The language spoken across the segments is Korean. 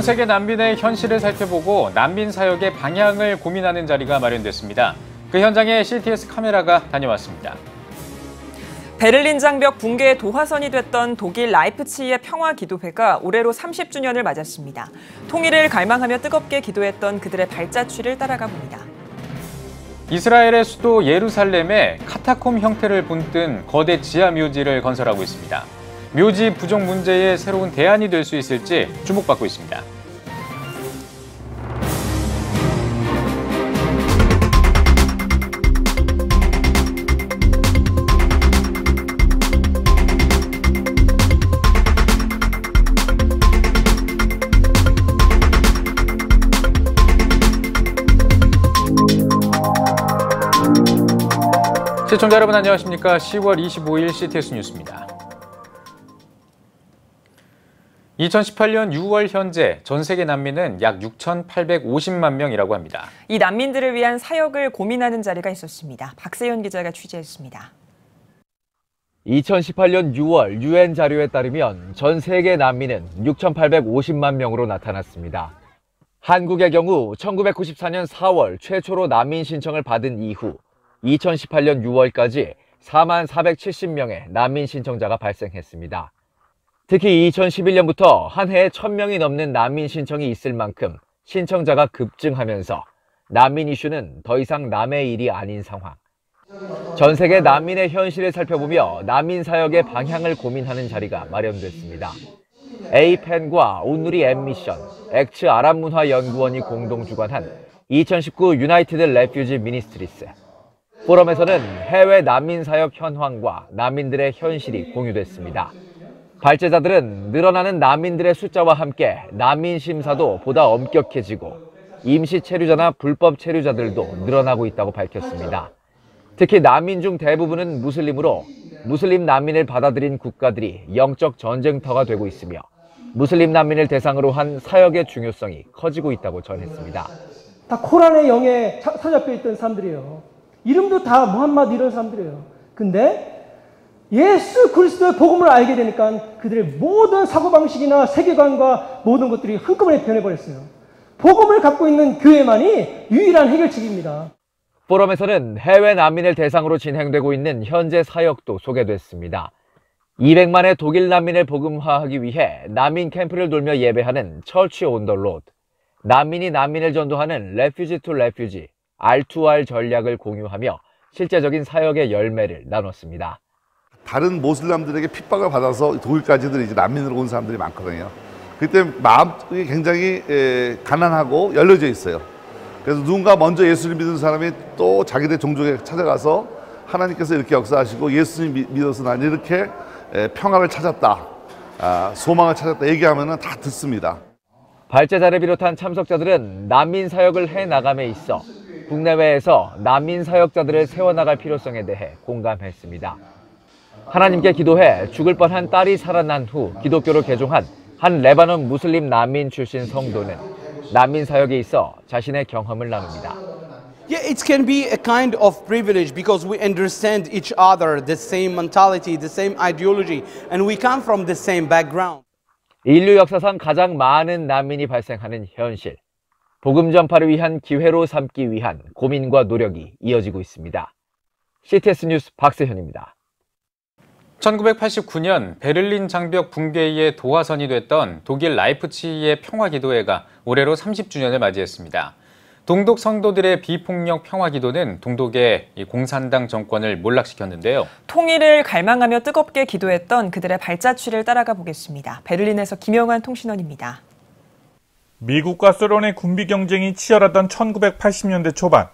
전 세계 난민의 현실을 살펴보고 난민 사역의 방향을 고민하는 자리가 마련됐습니다. 그 현장에 CTS 카메라가 다녀왔습니다. 베를린 장벽 붕괴의 도화선이 됐던 독일 라이프치히의 평화기도회가 올해로 30주년을 맞았습니다. 통일을 갈망하며 뜨겁게 기도했던 그들의 발자취를 따라가 봅니다. 이스라엘의 수도 예루살렘에 카타콤 형태를 본뜬 거대 지하 묘지를 건설하고 있습니다. 묘지 부족 문제에 새로운 대안이 될 수 있을지 주목받고 있습니다. 시청자 여러분 안녕하십니까? 10월 25일 CTS 뉴스입니다. 2018년 6월 현재 전 세계 난민은 약 6,850만 명이라고 합니다. 이 난민들을 위한 사역을 고민하는 자리가 있었습니다. 박세현 기자가 취재했습니다. 2018년 6월 UN 자료에 따르면 전 세계 난민은 6,850만 명으로 나타났습니다. 한국의 경우 1994년 4월 최초로 난민 신청을 받은 이후 2018년 6월까지 4만 470명의 난민 신청자가 발생했습니다. 특히 2011년부터 한 해에 1,000명이 넘는 난민 신청이 있을 만큼 신청자가 급증하면서 난민 이슈는 더 이상 남의 일이 아닌 상황. 전 세계 난민의 현실을 살펴보며 난민 사역의 방향을 고민하는 자리가 마련됐습니다. APEN과 온누리 엠미션, 엑츠 아랍문화연구원이 공동 주관한 2019 유나이티드 레퓨지 미니스트리스. 포럼에서는 해외 난민 사역 현황과 난민들의 현실이 공유됐습니다. 발제자들은 늘어나는 난민들의 숫자와 함께 난민 심사도 보다 엄격해지고 임시 체류자나 불법 체류자들도 늘어나고 있다고 밝혔습니다. 특히 난민 중 대부분은 무슬림으로 무슬림 난민을 받아들인 국가들이 영적 전쟁터가 되고 있으며 무슬림 난민을 대상으로 한 사역의 중요성이 커지고 있다고 전했습니다. 다 코란의 영에 사잡혀 있던 사람들이에요. 이름도 다 무함마드 이런 사람들이에요. 근데 예수 그리스도의 복음을 알게 되니까 그들의 모든 사고방식이나 세계관과 모든 것들이 한꺼번에 변해버렸어요. 복음을 갖고 있는 교회만이 유일한 해결책입니다. 포럼에서는 해외 난민을 대상으로 진행되고 있는 현재 사역도 소개됐습니다. 200만의 독일 난민을 복음화하기 위해 난민 캠프를 돌며 예배하는 처치 온 더 로드, 난민이 난민을 전도하는 레퓨지 투 레퓨지, R2R 전략을 공유하며 실제적인 사역의 열매를 나눴습니다. 다른 모슬람들에게 핍박을 받아서 독일까지들 이제 난민으로 온 사람들이 많거든요. 그때 마음이 굉장히 가난하고 열려져 있어요. 그래서 누군가 먼저 예수를 믿은 사람이 또 자기들 종족에 찾아가서 하나님께서 이렇게 역사하시고 예수님 믿어서 난 이렇게 평화를 찾았다, 소망을 찾았다 얘기하면 다 듣습니다. 발제자를 비롯한 참석자들은 난민 사역을 해나감에 있어 국내외에서 난민 사역자들을 세워나갈 필요성에 대해 공감했습니다. 하나님께 기도해 죽을 뻔한 딸이 살아난 후 기독교로 개종한 한 레바논 무슬림 난민 출신 성도는 난민 사역에 있어 자신의 경험을 나눕니다. Yeah, it can be a kind of privilege because we understand each other, the same mentality, the same ideology, and we come from the same background. 인류 역사상 가장 많은 난민이 발생하는 현실. 복음 전파를 위한 기회로 삼기 위한 고민과 노력이 이어지고 있습니다. CTS 뉴스 박세현입니다. 1989년 베를린 장벽 붕괴의 도화선이 됐던 독일 라이프치히의 평화기도회가 올해로 30주년을 맞이했습니다. 동독 성도들의 비폭력 평화기도는 동독의 공산당 정권을 몰락시켰는데요. 통일을 갈망하며 뜨겁게 기도했던 그들의 발자취를 따라가 보겠습니다. 베를린에서 김영환 통신원입니다. 미국과 소련의 군비 경쟁이 치열하던 1980년대 초반,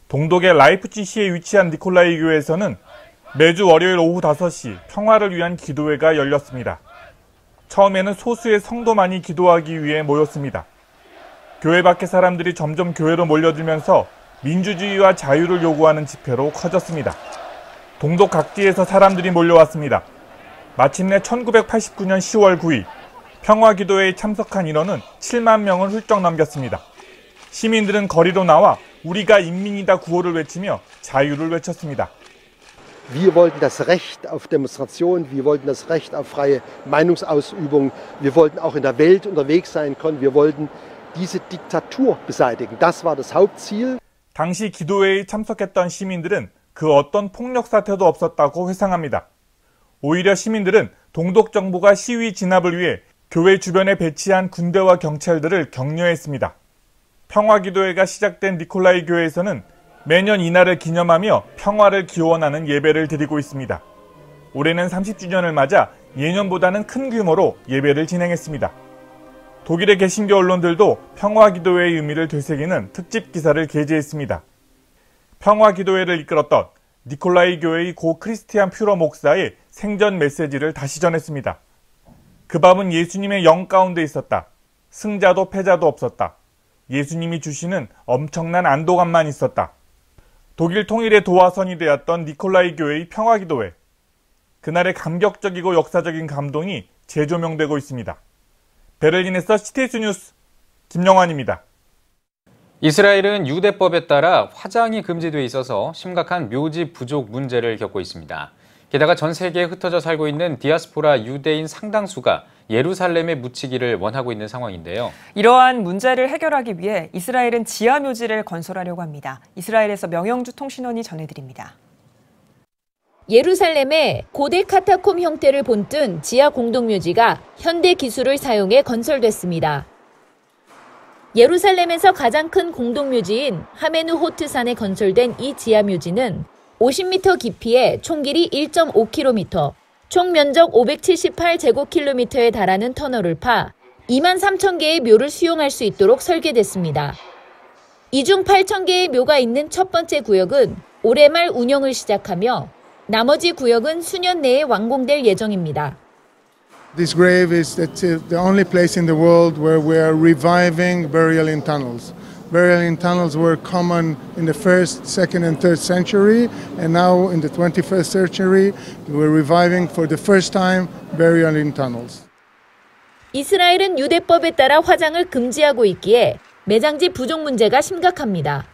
동독의 라이프치히에 위치한 니콜라이 교회에서는 매주 월요일 오후 5시 평화를 위한 기도회가 열렸습니다. 처음에는 소수의 성도만이 기도하기 위해 모였습니다. 교회 밖의 사람들이 점점 교회로 몰려들면서 민주주의와 자유를 요구하는 집회로 커졌습니다. 동독 각지에서 사람들이 몰려왔습니다. 마침내 1989년 10월 9일 평화기도회에 참석한 인원은 7만 명을 훌쩍 넘겼습니다. 시민들은 거리로 나와 우리가 인민이다 구호를 외치며 자유를 외쳤습니다. Wir wollten das Recht auf Demonstration, wir wollten das Recht auf freie Meinungsausübung, wir wollten auch in der Welt unterwegs sein können, wir wollten diese Diktatur beseitigen. Das war das Hauptziel. 당시 기도회에 참석했던 시민들은 그 어떤 폭력 사태도 없었다고 회상합니다. 오히려 시민들은 동독 정부가 시위 진압을 위해 교회 주변에 배치한 군대와 경찰들을 격려했습니다. 평화기도회가 시작된 니콜라이 교회에서는 매년 이날을 기념하며 평화를 기원하는 예배를 드리고 있습니다. 올해는 30주년을 맞아 예년보다는 큰 규모로 예배를 진행했습니다. 독일의 개신교 언론들도 평화기도회의 의미를 되새기는 특집 기사를 게재했습니다. 평화기도회를 이끌었던 니콜라이 교회의 고 크리스티안 퓨러 목사의 생전 메시지를 다시 전했습니다. 그 밤은 예수님의 영 가운데 있었다. 승자도 패자도 없었다. 예수님이 주시는 엄청난 안도감만 있었다. 독일 통일의 도화선이 되었던 니콜라이 교회의 평화기도회. 그날의 감격적이고 역사적인 감동이 재조명되고 있습니다. 베를린에서 CTS 뉴스 김영환입니다. 이스라엘은 유대법에 따라 화장이 금지돼 있어서 심각한 묘지 부족 문제를 겪고 있습니다. 게다가 전 세계에 흩어져 살고 있는 디아스포라 유대인 상당수가 예루살렘에 묻히기를 원하고 있는 상황인데요. 이러한 문제를 해결하기 위해 이스라엘은 지하묘지를 건설하려고 합니다. 이스라엘에서 명영주 통신원이 전해드립니다. 예루살렘에 고대 카타콤 형태를 본뜬 지하 공동묘지가 현대 기술을 사용해 건설됐습니다. 예루살렘에서 가장 큰 공동묘지인 하메누호트산에 건설된 이 지하묘지는 50m 깊이에 총 길이 1.5km, 총 면적 578제곱킬로미터에 달하는 터널을 파 2만 3천 개의 묘를 수용할 수 있도록 설계됐습니다. 이 중 8천 개의 묘가 있는 첫 번째 구역은 올해 말 운영을 시작하며 나머지 구역은 수년 내에 완공될 예정입니다. This grave is the only place in the world where we are reviving burial in tunnels. Burial in tunnels were common in the 1st, 2nd, and 3rd century, and now in the 21st century, we're reviving for the first time burial in tunnels. 이스라엘은 유대법에 따라 화장을 금지하고 있기에 매장지 부족 문제가 심각합니다.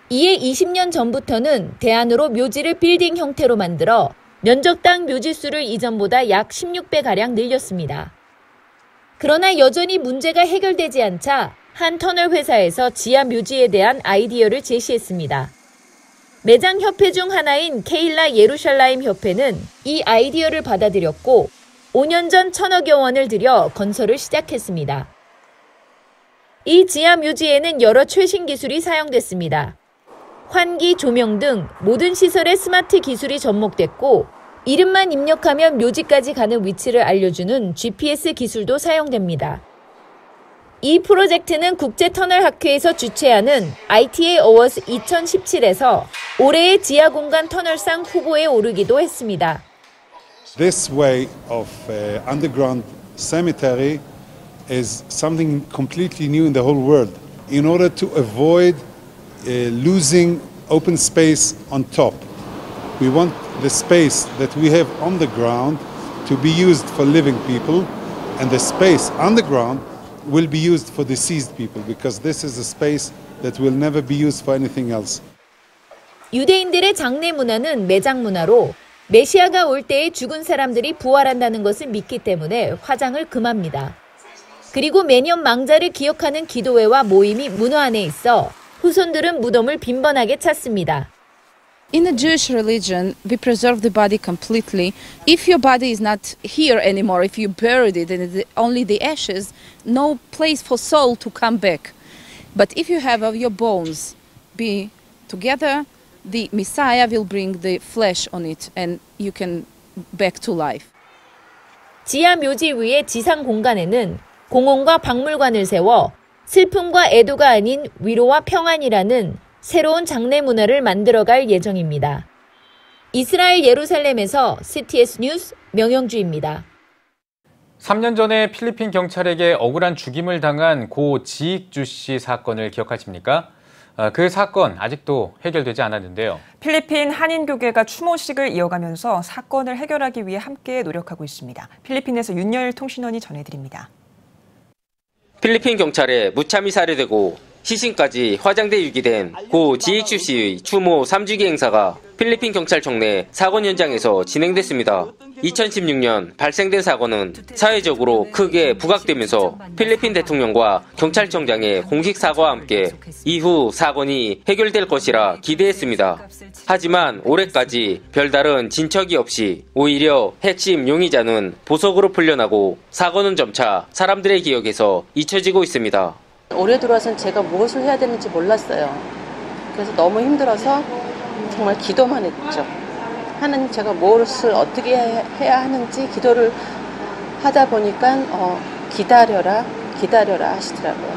이에 20년 전부터는 대안으로 묘지를 빌딩 형태로 만들어 면적당 묘지 수를 이전보다 약 16배가량 늘렸습니다. 그러나 여전히 문제가 해결되지 않자 한 터널 회사에서 지하 묘지에 대한 아이디어를 제시했습니다. 매장 협회 중 하나인 케일라 예루샬라임 협회는 이 아이디어를 받아들였고 5년 전 1,000억여 원을 들여 건설을 시작했습니다. 이 지하 묘지에는 여러 최신 기술이 사용됐습니다. 환기, 조명 등 모든 시설에 스마트 기술이 접목됐고 이름만 입력하면 묘지까지 가는 위치를 알려주는 GPS 기술도 사용됩니다. 이 프로젝트는 국제터널학회에서 주최하는 ITA 어워즈 2017에서 올해의 지하공간 터널상 후보에 오르기도 했습니다. This way of underground cemetery is something completely new in the whole world. In order to avoid losing open space on top, we want the space that we have on the ground to be used for living people, and the space underground will be used for deceased people because this is a space that will never be used for anything else. 유대인들의 장례 문화는 매장 문화로 메시아가 올 때에 죽은 사람들이 부활한다는 것을 믿기 때문에 화장을 금합니다. 그리고 매년 망자를 기억하는 기도회와 모임이 문화 안에 있어 후손들은 무덤을 빈번하게 찾습니다. In the Jewish religion, we preserve the body completely. If your body is not here anymore, if you buried it and only the ashes, no place for soul to come back. But if you have your bones be together, the Messiah will bring the flesh on it and you can back to life. 지하 묘지 위의 지상 공간에는 공원과 박물관을 세워 슬픔과 애도가 아닌 위로와 평안이라는 새로운 장례 문화를 만들어갈 예정입니다. 이스라엘 예루살렘에서 CTS 뉴스 명영주입니다. 3년 전에 필리핀 경찰에게 억울한 죽임을 당한 고 지익주 씨 사건을 기억하십니까? 그 사건 아직도 해결되지 않았는데요. 필리핀 한인교계가 추모식을 이어가면서 사건을 해결하기 위해 함께 노력하고 있습니다. 필리핀에서 윤여일 통신원이 전해드립니다. 필리핀 경찰에 무참히 살해되고 시신까지 화장돼 유기된 고 지익주 씨의 추모 3주기 행사가 필리핀 경찰청 내 사건 현장에서 진행됐습니다. 2016년 발생된 사건은 사회적으로 크게 부각되면서 필리핀 대통령과 경찰청장의 공식 사과와 함께 이후 사건이 해결될 것이라 기대했습니다. 하지만 올해까지 별다른 진척이 없이 오히려 핵심 용의자는 보석으로 풀려나고 사건은 점차 사람들의 기억에서 잊혀지고 있습니다. 올해 들어와서는 제가 무엇을 해야 되는지 몰랐어요. 그래서 너무 힘들어서 정말 기도만 했죠. 하나님, 제가 무엇을 어떻게 해야 하는지 기도를 하다 보니까 기다려라 하시더라고요.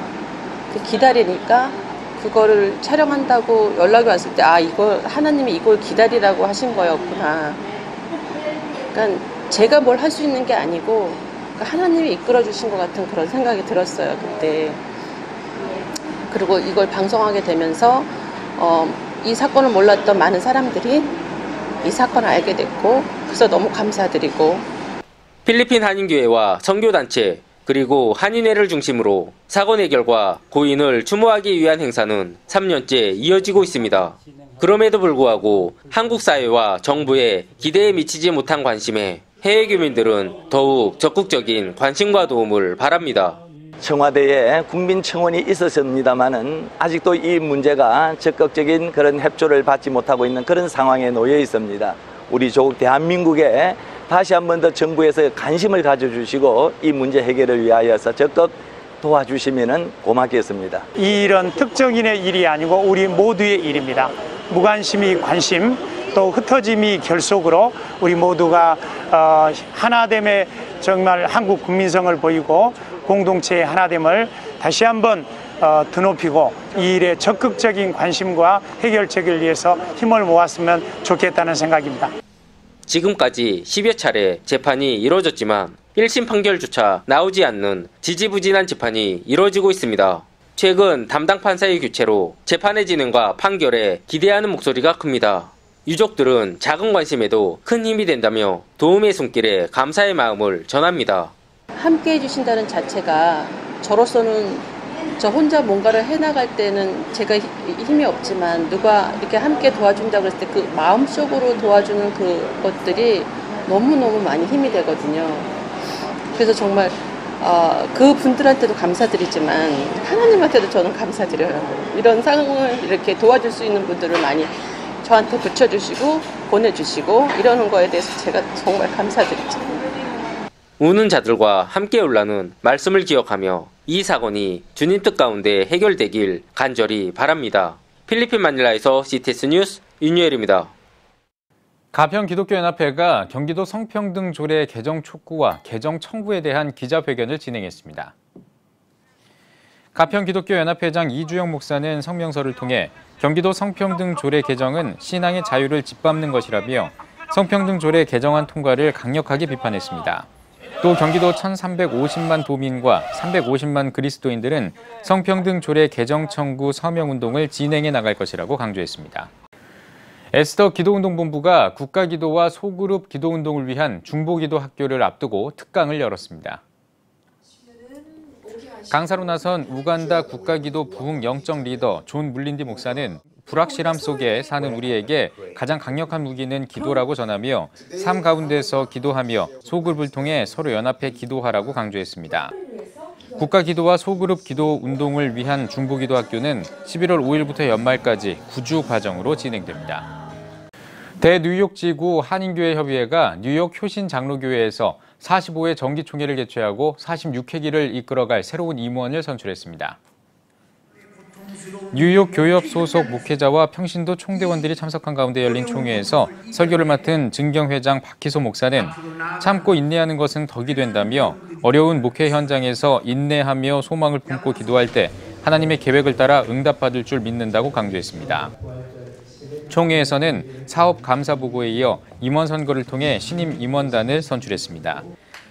기다리니까 그거를 촬영한다고 연락이 왔을 때 이걸 하나님이 이걸 기다리라고 하신 거였구나. 그러니까 제가 뭘 할 수 있는 게 아니고 하나님이 이끌어 주신 것 같은 그런 생각이 들었어요, 그때. 그리고 이걸 방송하게 되면서 이 사건을 몰랐던 많은 사람들이 이 사건을 알게 됐고, 그래서 너무 감사드리고. 필리핀 한인교회와 선교단체 그리고 한인회를 중심으로 사건 해결과 고인을 추모하기 위한 행사는 3년째 이어지고 있습니다. 그럼에도 불구하고 한국 사회와 정부의 기대에 미치지 못한 관심에 해외 교민들은 더욱 적극적인 관심과 도움을 바랍니다. 청와대에 국민청원이 있었습니다만은 아직도 이 문제가 적극적인 그런 협조를 받지 못하고 있는 그런 상황에 놓여 있습니다. 우리 조국 대한민국에 다시 한 번 더 정부에서 관심을 가져주시고 이 문제 해결을 위하여서 적극 도와주시면 고맙겠습니다. 이 일은 특정인의 일이 아니고 우리 모두의 일입니다. 무관심이 관심, 또 흩어짐이 결속으로 우리 모두가 하나됨의 정말 한국 국민성을 보이고 공동체의 하나됨을 다시 한번 드높이고 이 일에 적극적인 관심과 해결책을 위해서 힘을 모았으면 좋겠다는 생각입니다. 지금까지 10여 차례 재판이 이뤄졌지만 1심 판결조차 나오지 않는 지지부진한 재판이 이뤄지고 있습니다. 최근 담당 판사의 교체로 재판의 진행과 판결에 기대하는 목소리가 큽니다. 유족들은 작은 관심에도 큰 힘이 된다며 도움의 손길에 감사의 마음을 전합니다. 함께 해주신다는 자체가 저로서는 저 혼자 뭔가를 해나갈 때는 제가 힘이 없지만 누가 이렇게 함께 도와준다고 했을 때 그 마음속으로 도와주는 그것들이 너무너무 많이 힘이 되거든요. 그래서 정말 그 분들한테도 감사드리지만 하나님한테도 저는 감사드려요. 이런 상황을 이렇게 도와줄 수 있는 분들을 많이 저한테 붙여주시고 보내주시고 이러는 거에 대해서 제가 정말 감사드리죠. 우는 자들과 함께 올라는 말씀을 기억하며 이 사건이 주님 뜻 가운데 해결되길 간절히 바랍니다. 필리핀 마닐라에서 CTS 뉴스 윤유엘입니다. 가평기독교연합회가 경기도 성평등 조례 개정 촉구와 개정 청구에 대한 기자회견을 진행했습니다. 가평기독교연합회장 이주영 목사는 성명서를 통해 경기도 성평등 조례 개정은 신앙의 자유를 짓밟는 것이라며 성평등 조례 개정안 통과를 강력하게 비판했습니다. 또 경기도 1,350만 도민과 350만 그리스도인들은 성평등 조례 개정 청구 서명운동을 진행해 나갈 것이라고 강조했습니다. 에스더 기도운동본부가 국가기도와 소그룹 기도운동을 위한 중보기도 학교를 앞두고 특강을 열었습니다. 강사로 나선 우간다 국가기도 부흥 영적 리더 존 물린디 목사는 불확실함 속에 사는 우리에게 가장 강력한 무기는 기도라고 전하며 삶 가운데서 기도하며 소그룹을 통해 서로 연합해 기도하라고 강조했습니다. 국가기도와 소그룹 기도 운동을 위한 중보기도 학교는 11월 5일부터 연말까지 9주 과정으로 진행됩니다. 대뉴욕지구 한인교회협의회가 뉴욕 효신장로교회에서 45회 정기총회를 개최하고 46회기를 이끌어갈 새로운 임원을 선출했습니다. 뉴욕 교협 소속 목회자와 평신도 총대원들이 참석한 가운데 열린 총회에서 설교를 맡은 증경회장 박희소 목사는 참고 인내하는 것은 덕이 된다며 어려운 목회 현장에서 인내하며 소망을 품고 기도할 때 하나님의 계획을 따라 응답받을 줄 믿는다고 강조했습니다. 총회에서는 사업 감사 보고에 이어 임원 선거를 통해 신임 임원단을 선출했습니다.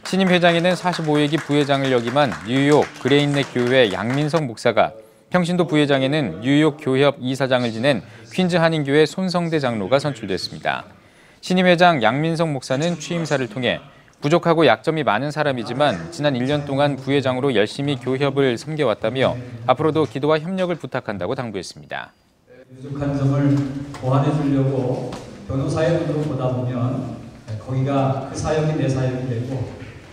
신임 회장에는 45회기 부회장을 역임한 뉴욕 그레인넷 교회 양민석 목사가, 평신도 부회장에는 뉴욕 교협 이사장을 지낸 퀸즈 한인교회 손성대 장로가 선출됐습니다. 신임 회장 양민석 목사는 취임사를 통해 부족하고 약점이 많은 사람이지만 지난 1년 동안 부회장으로 열심히 교협을 섬겨왔다며 앞으로도 기도와 협력을 부탁한다고 당부했습니다. 부족한 점을 보완해 주려고 변호사의 눈으로 보다 보면 거기가 그 사역이 내 사역이 되고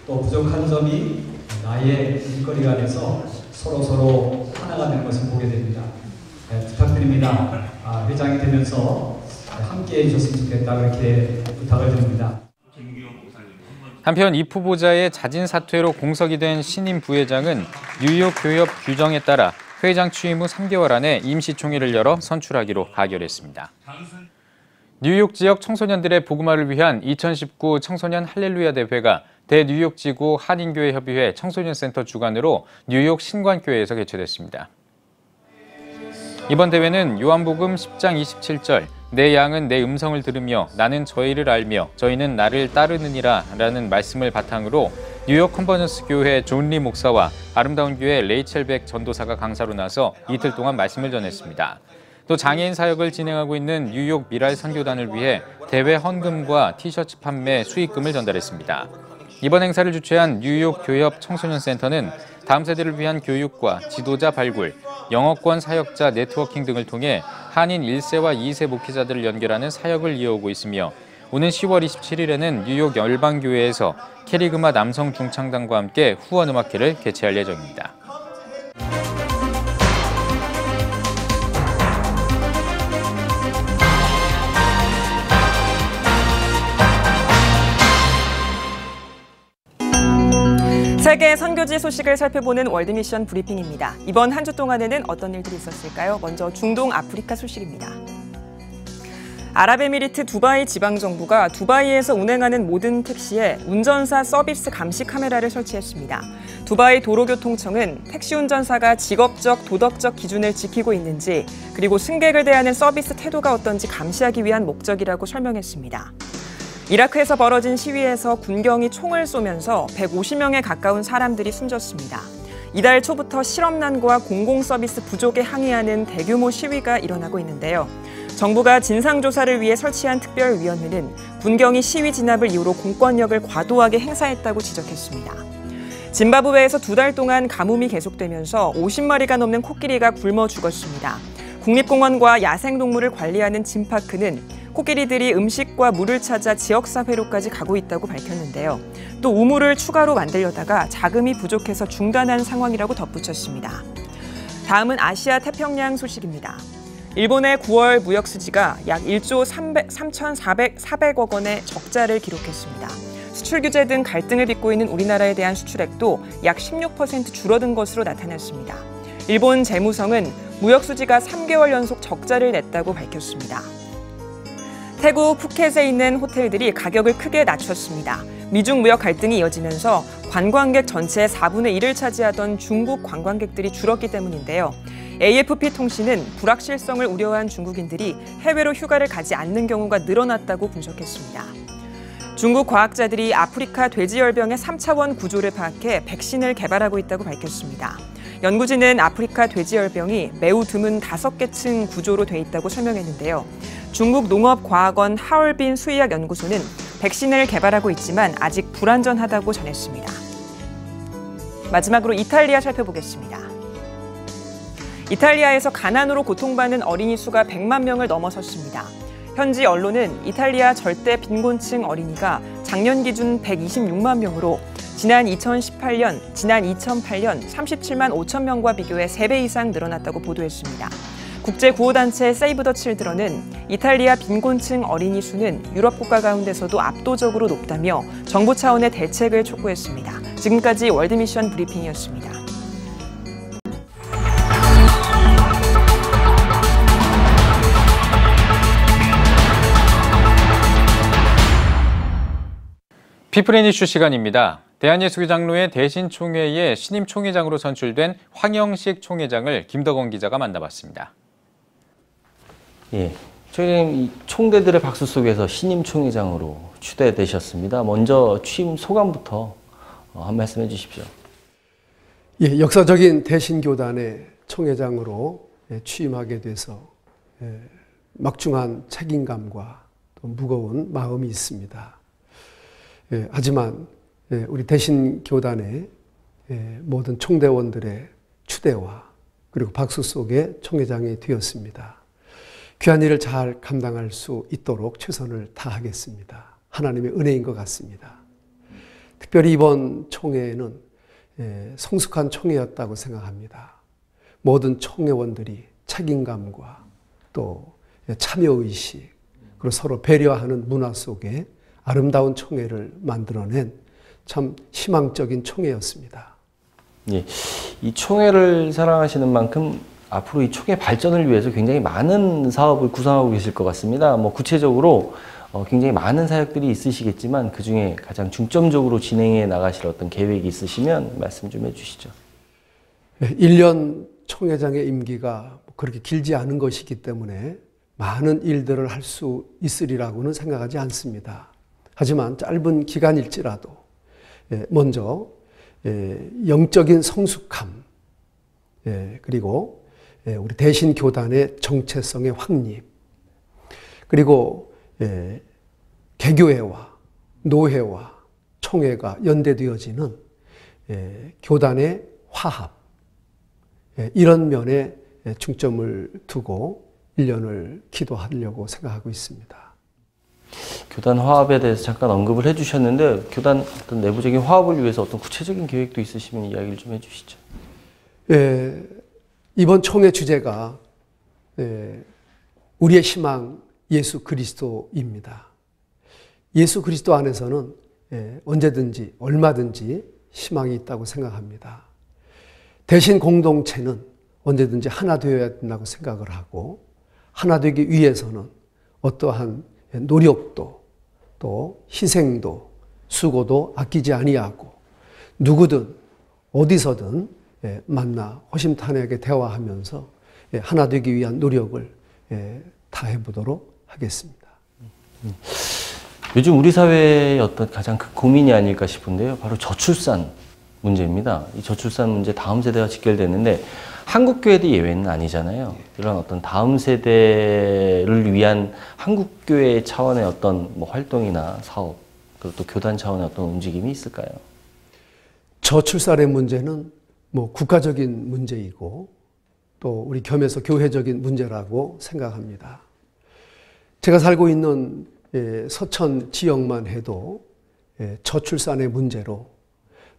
또 부족한 점이 나의 일거리가 돼서 서로 하나가 되는 것을 보게 됩니다. 부탁드립니다. 회장이 되면서 함께 해주셨으면 좋겠다 그렇게 부탁을 드립니다. 한편 이 후보자의 자진 사퇴로 공석이 된 신임 부회장은 뉴욕 교협 규정에 따라 회장 취임 후 3개월 안에 임시총회를 열어 선출하기로 가결했습니다. 뉴욕 지역 청소년들의 복음화를 위한 2019 청소년 할렐루야 대회가 대뉴욕지구 한인교회협의회 청소년센터 주관으로 뉴욕 신관교회에서 개최됐습니다. 이번 대회는 요한복음 10장 27절 내 양은 내 음성을 들으며 나는 저희를 알며 저희는 나를 따르느니라 라는 말씀을 바탕으로 뉴욕 컨버전스 교회 존 리 목사와 아름다운 교회 레이첼 백 전도사가 강사로 나서 이틀 동안 말씀을 전했습니다. 또 장애인 사역을 진행하고 있는 뉴욕 미랄 선교단을 위해 대회 헌금과 티셔츠 판매 수익금을 전달했습니다. 이번 행사를 주최한 뉴욕 교협 청소년센터는 다음 세대를 위한 교육과 지도자 발굴, 영어권 사역자 네트워킹 등을 통해 한인 1세와 2세 목회자들을 연결하는 사역을 이어오고 있으며 오는 10월 27일에는 뉴욕 열방교회에서 캐리그마 남성 중창단과 함께 후원음악회를 개최할 예정입니다. 세계 선교지 소식을 살펴보는 월드미션 브리핑입니다. 이번 한 주 동안에는 어떤 일들이 있었을까요? 먼저 중동 아프리카 소식입니다. 아랍에미리트 두바이 지방정부가 두바이에서 운행하는 모든 택시에 운전사 서비스 감시 카메라를 설치했습니다. 두바이 도로교통청은 택시 운전사가 직업적, 도덕적 기준을 지키고 있는지 그리고 승객을 대하는 서비스 태도가 어떤지 감시하기 위한 목적이라고 설명했습니다. 이라크에서 벌어진 시위에서 군경이 총을 쏘면서 150명에 가까운 사람들이 숨졌습니다. 이달 초부터 실업난과 공공서비스 부족에 항의하는 대규모 시위가 일어나고 있는데요. 정부가 진상조사를 위해 설치한 특별위원회는 군경이 시위 진압을 이유로 공권력을 과도하게 행사했다고 지적했습니다. 짐바브웨에서 2달 동안 가뭄이 계속되면서 50마리가 넘는 코끼리가 굶어 죽었습니다. 국립공원과 야생동물을 관리하는 짐파크는 코끼리들이 음식과 물을 찾아 지역사회로까지 가고 있다고 밝혔는데요. 또 우물을 추가로 만들려다가 자금이 부족해서 중단한 상황이라고 덧붙였습니다. 다음은 아시아 태평양 소식입니다. 일본의 9월 무역수지가 약 1조 3,400억 원의 적자를 기록했습니다. 수출 규제 등 갈등을 빚고 있는 우리나라에 대한 수출액도 약 16% 줄어든 것으로 나타났습니다. 일본 재무성은 무역수지가 3개월 연속 적자를 냈다고 밝혔습니다. 태국 푸켓에 있는 호텔들이 가격을 크게 낮췄습니다. 미중 무역 갈등이 이어지면서 관광객 전체의 4분의 1을 차지하던 중국 관광객들이 줄었기 때문인데요. AFP 통신은 불확실성을 우려한 중국인들이 해외로 휴가를 가지 않는 경우가 늘어났다고 분석했습니다. 중국 과학자들이 아프리카 돼지열병의 3차원 구조를 파악해 백신을 개발하고 있다고 밝혔습니다. 연구진은 아프리카 돼지열병이 매우 드문 5개 층 구조로 돼 있다고 설명했는데요. 중국 농업과학원 하얼빈 수의학연구소는 백신을 개발하고 있지만 아직 불안전하다고 전했습니다. 마지막으로 이탈리아 살펴보겠습니다. 이탈리아에서 가난으로 고통받는 어린이 수가 100만 명을 넘어섰습니다. 현지 언론은 이탈리아 절대 빈곤층 어린이가 작년 기준 126만 명으로 지난 2008년 37만 5천 명과 비교해 3배 이상 늘어났다고 보도했습니다. 국제구호단체 세이브 더 칠드런은 이탈리아 빈곤층 어린이 수는 유럽 국가 가운데서도 압도적으로 높다며 정부 차원의 대책을 촉구했습니다. 지금까지 월드미션 브리핑이었습니다. 피플앤 이슈 시간입니다. 대한예수교 장로회 대신총회의 신임 총회장으로 선출된 황영식 총회장을 김덕원 기자가 만나봤습니다. 예, 총회장님 총대들의 박수 속에서 신임 총회장으로 추대되셨습니다. 먼저 취임 소감부터 한 말씀 해주십시오. 예, 역사적인 대신교단의 총회장으로 취임하게 돼서 막중한 책임감과 또 무거운 마음이 있습니다. 하지만 우리 대신교단의 모든 총대원들의 추대와 그리고 박수 속에 총회장이 되었습니다. 귀한 일을 잘 감당할 수 있도록 최선을 다하겠습니다. 하나님의 은혜인 것 같습니다. 특별히 이번 총회는 성숙한 총회였다고 생각합니다. 모든 총회원들이 책임감과 또 참여의식, 그리고 서로 배려하는 문화 속에 아름다운 총회를 만들어낸 참 희망적인 총회였습니다. 예, 이 총회를 사랑하시는 만큼 앞으로 이 총회 발전을 위해서 굉장히 많은 사업을 구상하고 계실 것 같습니다. 뭐 구체적으로 굉장히 많은 사역들이 있으시겠지만 그 중에 가장 중점적으로 진행해 나가실 어떤 계획이 있으시면 말씀 좀 해주시죠. 1년 총회장의 임기가 그렇게 길지 않은 것이기 때문에 많은 일들을 할 수 있으리라고는 생각하지 않습니다. 하지만 짧은 기간일지라도 먼저 영적인 성숙함, 그리고 우리 대신교단의 정체성의 확립, 그리고 개교회와 노회와 총회가 연대되어지는 교단의 화합, 이런 면에 중점을 두고 1년을 기도하려고 생각하고 있습니다. 교단 화합에 대해서 잠깐 언급을 해주셨는데 교단 어떤 내부적인 화합을 위해서 어떤 구체적인 계획도 있으시면 이야기를 좀 해주시죠. 이번 총회 주제가 우리의 희망 예수 그리스도입니다. 예수 그리스도 안에서는 언제든지 얼마든지 희망이 있다고 생각합니다. 대신 공동체는 언제든지 하나 되어야 된다고 생각을 하고, 하나 되기 위해서는 어떠한 노력도 또 희생도 수고도 아끼지 아니하고 누구든 어디서든 만나 호심탄회하게 대화하면서 하나 되기 위한 노력을 다해보도록 하겠습니다. 요즘 우리 사회의 어떤 가장 큰 고민이 아닐까 싶은데요. 바로 저출산 문제입니다. 이 저출산 문제 다음 세대와 직결되는데 한국교회도 예외는 아니잖아요. 이런 어떤 다음 세대를 위한 한국교회 차원의 어떤 뭐 활동이나 사업, 그리고 또 교단 차원의 어떤 움직임이 있을까요? 저출산의 문제는 뭐 국가적인 문제이고 또 우리 겸해서 교회적인 문제라고 생각합니다. 제가 살고 있는 서천 지역만 해도 저출산의 문제로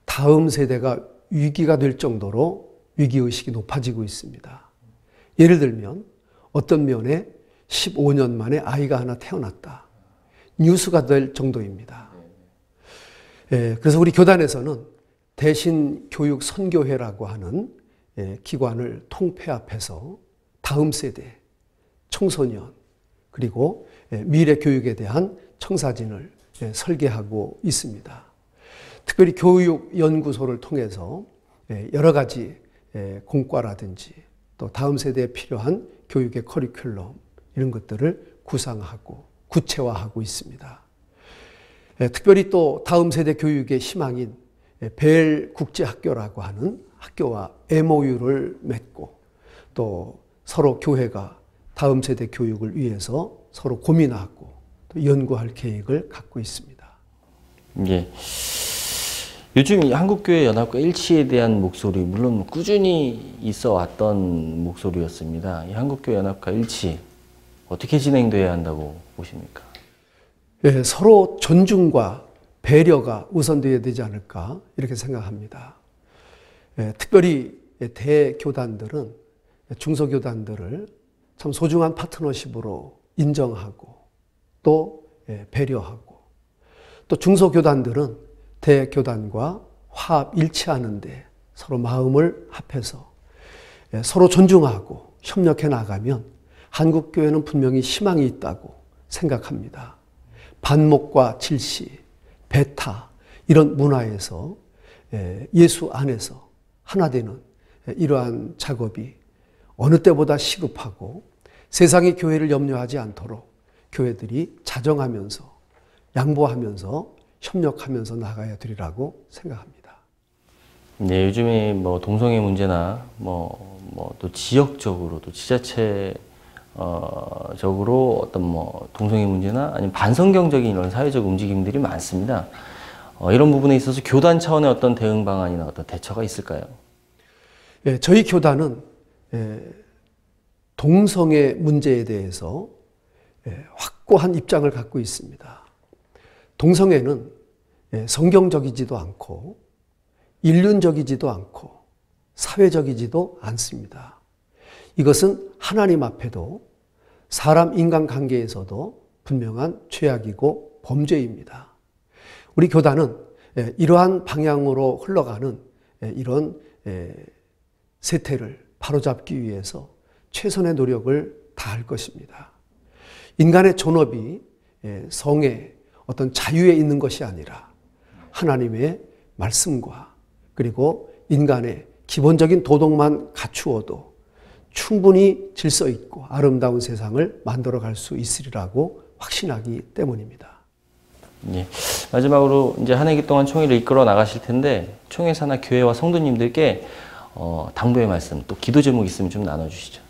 다음 세대가 위기가 될 정도로 위기의식이 높아지고 있습니다. 예를 들면 어떤 면에 15년 만에 아이가 하나 태어났다. 뉴스가 될 정도입니다. 그래서 우리 교단에서는 대신교육 선교회라고 하는 기관을 통폐합해서 다음 세대, 청소년, 그리고 미래 교육에 대한 청사진을 설계하고 있습니다. 특별히 교육연구소를 통해서 여러 가지 공과라든지 또 다음 세대에 필요한 교육의 커리큘럼 이런 것들을 구상하고 구체화하고 있습니다. 특별히 또 다음 세대 교육의 희망인 벨 국제학교라고 하는 학교와 MOU를 맺고 또 서로 교회가 다음 세대 교육을 위해서 서로 고민하고 또 연구할 계획을 갖고 있습니다. 예. 요즘 이 한국교회 연합과 일치에 대한 목소리, 물론 꾸준히 있어 왔던 목소리였습니다. 이 한국교회 연합과 일치, 어떻게 진행돼야 한다고 보십니까? 서로 존중과 배려가 우선되어야 되지 않을까 이렇게 생각합니다. 특별히 대교단들은 중소교단들을 참 소중한 파트너십으로 인정하고 또 배려하고, 또 중소교단들은 대교단과 화합 일치하는데 서로 마음을 합해서 서로 존중하고 협력해 나가면 한국교회는 분명히 희망이 있다고 생각합니다. 반목과 질시, 배타 이런 문화에서 예수 안에서 하나 되는 이러한 작업이 어느 때보다 시급하고 세상의 교회를 염려하지 않도록 교회들이 자정하면서 양보하면서 협력하면서 나가야 되리라고 생각합니다. 네, 요즘에 뭐 동성애 문제나 또 지역적으로 또 지자체 적으로 어떤 뭐 동성애 문제나 아니면 반성경적인 이런 사회적 움직임들이 많습니다. 이런 부분에 있어서 교단 차원의 어떤 대응 방안이나 어떤 대처가 있을까요? 저희 교단은 동성애 문제에 대해서 확고한 입장을 갖고 있습니다. 동성애는 성경적이지도 않고 인륜적이지도 않고 사회적이지도 않습니다. 이것은 하나님 앞에도 사람 인간 관계에서도 분명한 죄악이고 범죄입니다. 우리 교단은 이러한 방향으로 흘러가는 이런 세태를 바로잡기 위해서 최선의 노력을 다할 것입니다. 인간의 존엄이 성의 어떤 자유에 있는 것이 아니라 하나님의 말씀과 그리고 인간의 기본적인 도덕만 갖추어도 충분히 질서 있고 아름다운 세상을 만들어갈 수 있으리라고 확신하기 때문입니다. 예. 마지막으로 이제 한 해기 동안 총회를 이끌어 나가실 텐데 총회사나 교회와 성도님들께 당부의 말씀 또 기도 제목 있으면 좀 나눠주시죠.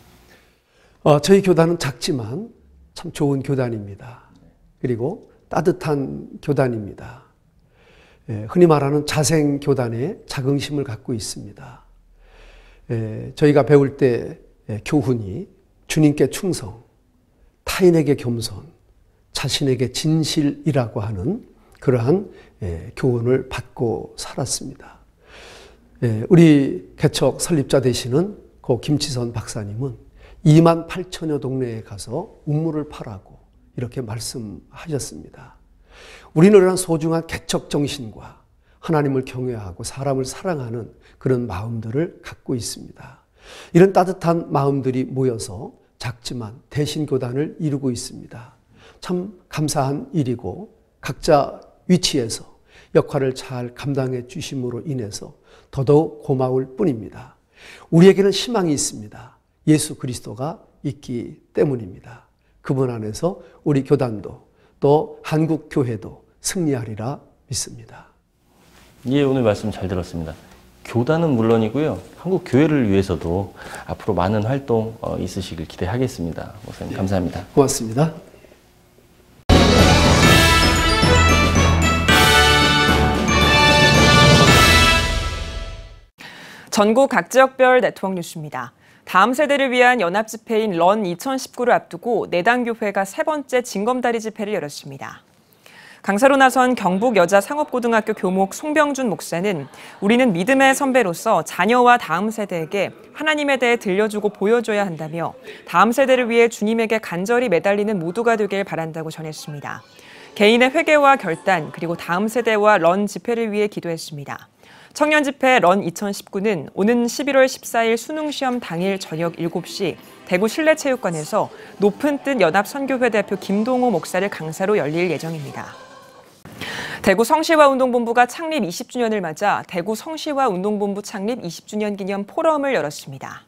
저희 교단은 작지만 참 좋은 교단입니다. 그리고 따뜻한 교단입니다. 흔히 말하는 자생 교단의 자긍심을 갖고 있습니다. 저희가 배울 때 교훈이 주님께 충성, 타인에게 겸손, 자신에게 진실이라고 하는 그러한 교훈을 받고 살았습니다. 우리 개척 설립자 되시는 고 김치선 박사님은 2만 8천여 동네에 가서 운물을 파라고 이렇게 말씀하셨습니다. 우리는 이런 소중한 개척 정신과 하나님을 경외하고 사람을 사랑하는 그런 마음들을 갖고 있습니다. 이런 따뜻한 마음들이 모여서 작지만 대신교단을 이루고 있습니다. 참 감사한 일이고 각자 위치에서 역할을 잘 감당해 주심으로 인해서 더더욱 고마울 뿐입니다. 우리에게는 희망이 있습니다. 예수 그리스도가 있기 때문입니다. 그분 안에서 우리 교단도 또 한국 교회도 승리하리라 믿습니다. 예, 오늘 말씀 잘 들었습니다. 교단은 물론이고요. 한국 교회를 위해서도 앞으로 많은 활동 있으시길 기대하겠습니다. 목사님 감사합니다. 고맙습니다. 전국 각 지역별 네트워크 뉴스입니다. 다음 세대를 위한 연합집회인 런 2019를 앞두고 내당교회가 세 번째 징검다리 집회를 열었습니다. 강사로 나선 경북여자상업고등학교 교목 송병준 목사는 우리는 믿음의 선배로서 자녀와 다음 세대에게 하나님에 대해 들려주고 보여줘야 한다며 다음 세대를 위해 주님에게 간절히 매달리는 모두가 되길 바란다고 전했습니다. 개인의 회개와 결단 그리고 다음 세대와 런 집회를 위해 기도했습니다. 청년집회 런 2019는 오는 11월 14일 수능시험 당일 저녁 7시 대구 실내체육관에서 높은 뜻 연합선교회 대표 김동호 목사를 강사로 열릴 예정입니다. 대구 성시화운동본부가 창립 20주년을 맞아 대구 성시화운동본부 창립 20주년 기념 포럼을 열었습니다.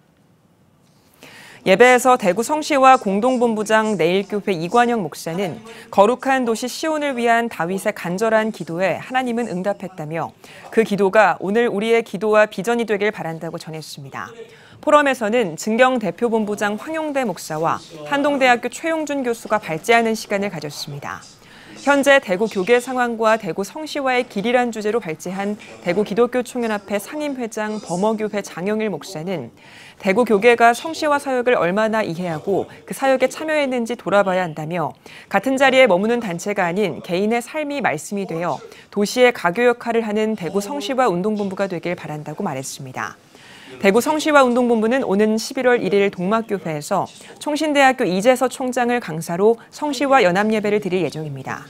예배에서 대구 성시화 공동본부장 내일교회 이관영 목사는 거룩한 도시 시온을 위한 다윗의 간절한 기도에 하나님은 응답했다며 그 기도가 오늘 우리의 기도와 비전이 되길 바란다고 전했습니다. 포럼에서는 증경 대표본부장 황용대 목사와 한동대학교 최용준 교수가 발제하는 시간을 가졌습니다. 현재 대구 교계 상황과 대구 성시화의 길이란 주제로 발제한 대구 기독교 총연합회 상임회장 범어교회 장영일 목사는 대구 교계가 성시화 사역을 얼마나 이해하고 그 사역에 참여했는지 돌아봐야 한다며 같은 자리에 머무는 단체가 아닌 개인의 삶이 말씀이 되어 도시의 가교 역할을 하는 대구 성시화 운동본부가 되길 바란다고 말했습니다. 대구 성시화 운동본부는 오는 11월 1일 동막교회에서 총신대학교 이재서 총장을 강사로 성시화 연합예배를 드릴 예정입니다.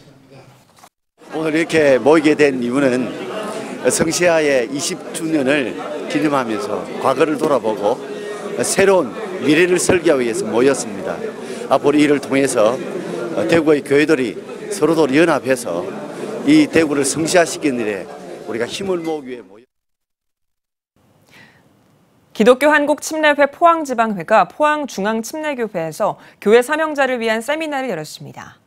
오늘 이렇게 모이게 된 이유는 성시화의 20주년을 기념하면서 과거를 돌아보고 새로운 미래를 설계하기 위해서 모였습니다. 앞으로 이를 통해서 대구의 교회들이 서로도 연합해서 이 대구를 성시화시키는 일에 우리가 힘을 모으기 위해 모였습니다. 기독교 한국침례회 포항지방회가 포항중앙침례교회에서 교회 사명자를 위한 세미나를 열었습니다.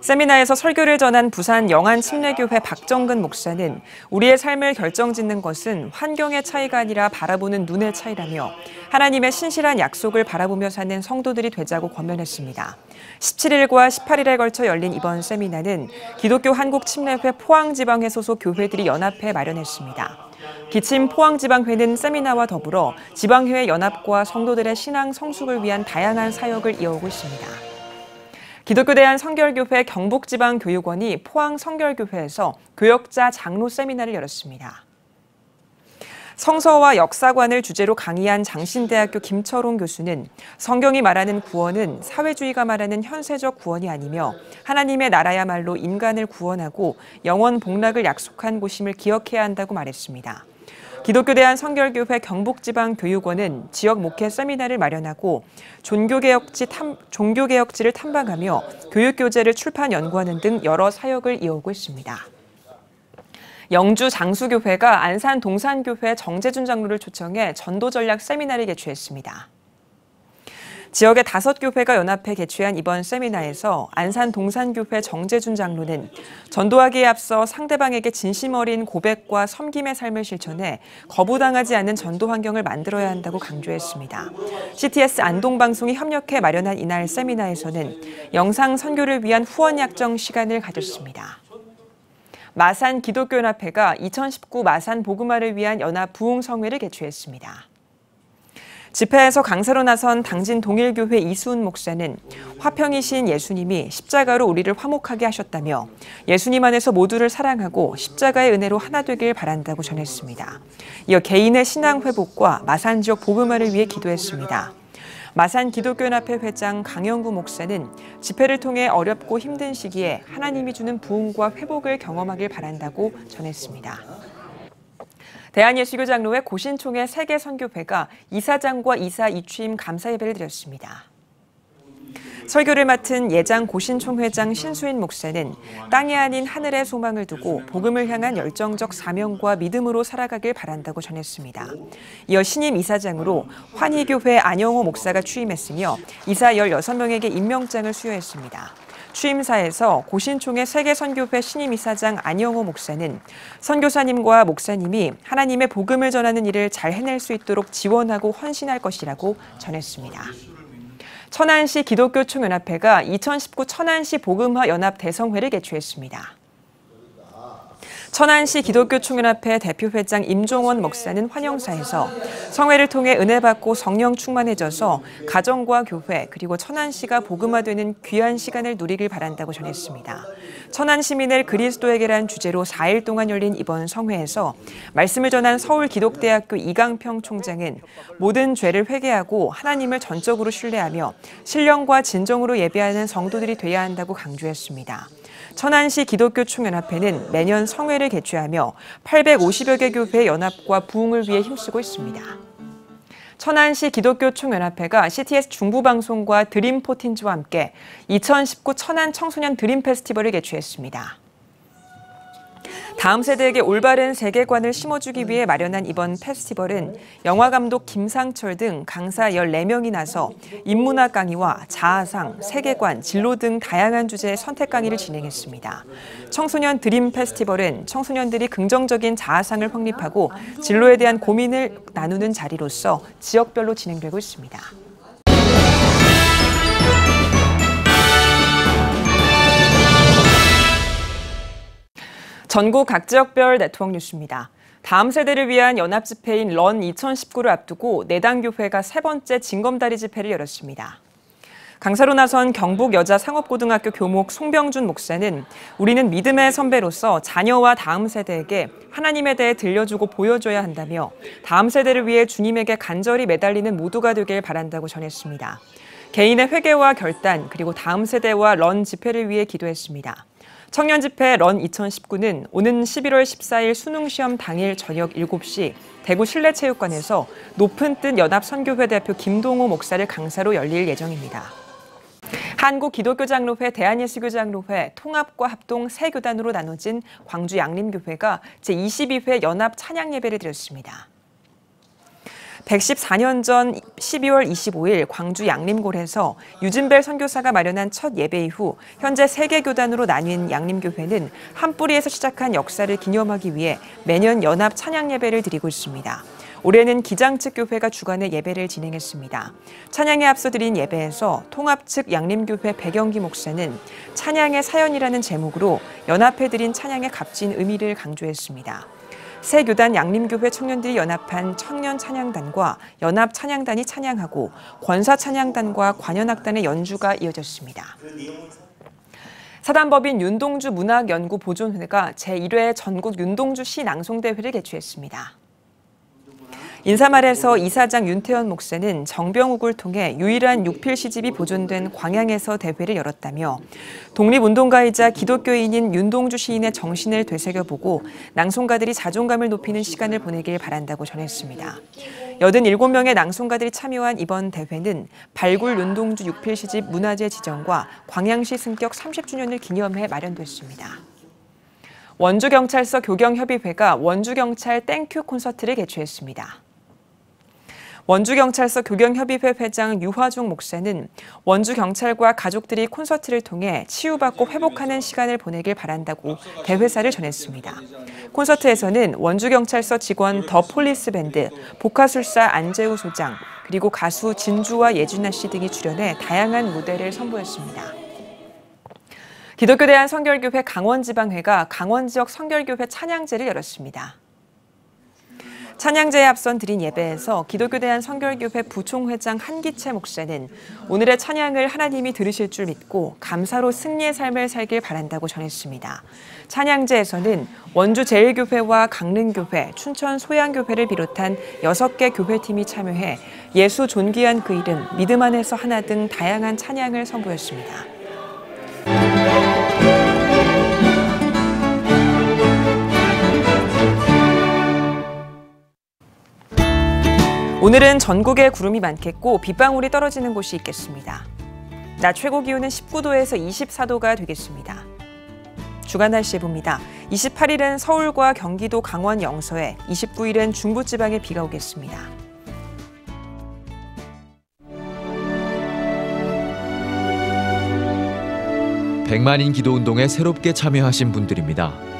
세미나에서 설교를 전한 부산 영안침례교회 박정근 목사는 우리의 삶을 결정짓는 것은 환경의 차이가 아니라 바라보는 눈의 차이라며 하나님의 신실한 약속을 바라보며 사는 성도들이 되자고 권면했습니다. 17일과 18일에 걸쳐 열린 이번 세미나는 기독교 한국침례회 포항지방회 소속 교회들이 연합해 마련했습니다. 기침 포항지방회는 세미나와 더불어 지방회의 연합과 성도들의 신앙 성숙을 위한 다양한 사역을 이어오고 있습니다. 기독교대한 성결교회 경북지방교육원이 포항성결교회에서 교역자 장로 세미나를 열었습니다. 성서와 역사관을 주제로 강의한 장신대학교 김철홍 교수는 성경이 말하는 구원은 사회주의가 말하는 현세적 구원이 아니며 하나님의 나라야말로 인간을 구원하고 영원 복락을 약속한 곳임을 기억해야 한다고 말했습니다. 기독교대한 성결교회 경북지방교육원은 지역 목회 세미나를 마련하고 종교개혁지를 탐방하며 교육교재를 출판 연구하는 등 여러 사역을 이어오고 있습니다. 영주 장수교회가 안산 동산교회 정재준 장로를 초청해 전도전략 세미나를 개최했습니다. 지역의 5교회가 연합해 개최한 이번 세미나에서 안산 동산교회 정재준 장로는 전도하기에 앞서 상대방에게 진심 어린 고백과 섬김의 삶을 실천해 거부당하지 않는 전도 환경을 만들어야 한다고 강조했습니다. CTS 안동방송이 협력해 마련한 이날 세미나에서는 영상 선교를 위한 후원 약정 시간을 가졌습니다. 마산 기독교연합회가 2019 마산 복음화를 위한 연합 부흥성회를 개최했습니다. 집회에서 강사로 나선 당진 동일교회 이수은 목사는 화평이신 예수님이 십자가로 우리를 화목하게 하셨다며 예수님 안에서 모두를 사랑하고 십자가의 은혜로 하나 되길 바란다고 전했습니다. 이어 개인의 신앙 회복과 마산 지역 복음화를 위해 기도했습니다. 마산 기독교연합회 회장 강영구 목사는 집회를 통해 어렵고 힘든 시기에 하나님이 주는 부흥과 회복을 경험하길 바란다고 전했습니다. 대한예수교장로회 고신총회 세계선교회가 이사장과 이사 이취임 감사 예배를 드렸습니다. 설교를 맡은 예장 고신총회장 신수인 목사는 땅이 아닌 하늘의 소망을 두고 복음을 향한 열정적 사명과 믿음으로 살아가길 바란다고 전했습니다. 이어 신임 이사장으로 환희교회 안영호 목사가 취임했으며 이사 16명에게 임명장을 수여했습니다. 취임사에서 고신총회 세계선교회 신임 이사장 안영호 목사는 선교사님과 목사님이 하나님의 복음을 전하는 일을 잘 해낼 수 있도록 지원하고 헌신할 것이라고 전했습니다. 천안시 기독교총연합회가 2019 천안시 복음화 연합 대성회를 개최했습니다. 천안시 기독교총연합회 대표회장 임종원 목사는 환영사에서 성회를 통해 은혜 받고 성령 충만해져서 가정과 교회 그리고 천안시가 복음화되는 귀한 시간을 누리길 바란다고 전했습니다. 천안 시민을 그리스도에게란 주제로 4일 동안 열린 이번 성회에서 말씀을 전한 서울기독대학교 이강평 총장은 모든 죄를 회개하고 하나님을 전적으로 신뢰하며 신령과 진정으로 예배하는 성도들이 돼야 한다고 강조했습니다. 천안시 기독교총연합회는 매년 성회를 개최하며 850여 개 교회의 연합과 부흥을 위해 힘쓰고 있습니다. 천안시 기독교총연합회가 CTS 중부방송과 드림포틴즈와 함께 2019 천안 청소년 드림 페스티벌을 개최했습니다. 다음 세대에게 올바른 세계관을 심어주기 위해 마련한 이번 페스티벌은 영화감독 김상철 등 강사 14명이 나서 인문학 강의와 자아상, 세계관, 진로 등 다양한 주제의 선택 강의를 진행했습니다. 청소년 드림 페스티벌은 청소년들이 긍정적인 자아상을 확립하고 진로에 대한 고민을 나누는 자리로서 지역별로 진행되고 있습니다. 전국 각 지역별 네트워크 뉴스입니다. 다음 세대를 위한 연합집회인 런 2019를 앞두고 내당교회가 세 번째 징검다리 집회를 열었습니다. 강사로 나선 경북여자상업고등학교 교목 송병준 목사는 우리는 믿음의 선배로서 자녀와 다음 세대에게 하나님에 대해 들려주고 보여줘야 한다며 다음 세대를 위해 주님에게 간절히 매달리는 모두가 되길 바란다고 전했습니다. 개인의 회개와 결단 그리고 다음 세대와 런 집회를 위해 기도했습니다. 청년집회 런 2019는 오는 11월 14일 수능시험 당일 저녁 7시 대구 실내체육관에서 높은 뜻 연합선교회 대표 김동호 목사를 강사로 열릴 예정입니다. 한국기독교장로회, 대한예수교장로회, 통합과 합동 세 교단으로 나눠진 광주 양림교회가 제22회 연합 찬양 예배를 드렸습니다. 114년 전 12월 25일 광주 양림골에서 유진벨 선교사가 마련한 첫 예배 이후 현재 3개 교단으로 나뉜 양림교회는 한 뿌리에서 시작한 역사를 기념하기 위해 매년 연합 찬양 예배를 드리고 있습니다. 올해는 기장 측 교회가 주관해 예배를 진행했습니다. 찬양에 앞서 드린 예배에서 통합 측 양림교회 백영기 목사는 찬양의 사연이라는 제목으로 연합해 드린 찬양의 값진 의미를 강조했습니다. 새 교단 양림교회 청년들이 연합한 청년 찬양단과 연합 찬양단이 찬양하고 권사 찬양단과 관현악단의 연주가 이어졌습니다. 사단법인 윤동주 문학연구보존회가 제1회 전국 윤동주 시 낭송대회를 개최했습니다. 인사말에서 이사장 윤태현 목사는 정병욱을 통해 유일한 육필 시집이 보존된 광양에서 대회를 열었다며 독립운동가이자 기독교인인 윤동주 시인의 정신을 되새겨보고 낭송가들이 자존감을 높이는 시간을 보내길 바란다고 전했습니다. 87명의 낭송가들이 참여한 이번 대회는 발굴 윤동주 육필 시집 문화재 지정과 광양시 승격 30주년을 기념해 마련됐습니다. 원주경찰서 교경협의회가 원주경찰 땡큐 콘서트를 개최했습니다. 원주경찰서 교경협의회 회장 유화중 목사는 원주경찰과 가족들이 콘서트를 통해 치유받고 회복하는 시간을 보내길 바란다고 대회사를 전했습니다. 콘서트에서는 원주경찰서 직원 더 폴리스 밴드, 복화술사 안재우 소장, 그리고 가수 진주와 예준아 씨 등이 출연해 다양한 무대를 선보였습니다. 기독교대한 성결교회 강원지방회가 강원지역 성결교회 찬양제를 열었습니다. 찬양제에 앞선 드린 예배에서 기독교대한 성결교회 부총회장 한기채 목사는 오늘의 찬양을 하나님이 들으실 줄 믿고 감사로 승리의 삶을 살길 바란다고 전했습니다. 찬양제에서는 원주 제일교회와 강릉교회, 춘천 소양교회를 비롯한 6개 교회팀이 참여해 예수 존귀한 그 이름, 믿음 안에서 하나 등 다양한 찬양을 선보였습니다. 오늘은 전국에 구름이 많겠고 빗방울이 떨어지는 곳이 있겠습니다. 낮 최고 기온은 19도에서 24도가 되겠습니다. 주간 날씨 봅니다. 28일은 서울과 경기도 강원 영서에, 29일은 중부지방에 비가 오겠습니다. 백만인 기도운동에 새롭게 참여하신 분들입니다.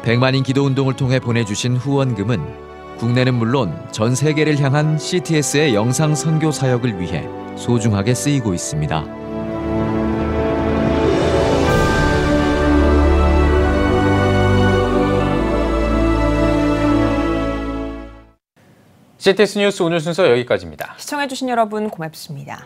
백만인 기도운동을 통해 보내주신 후원금은 국내는 물론 전 세계를 향한 CTS의 영상 선교 사역을 위해 소중하게 쓰이고 있습니다. CTS 뉴스 오늘 순서 여기까지입니다. 시청해주신 여러분 고맙습니다.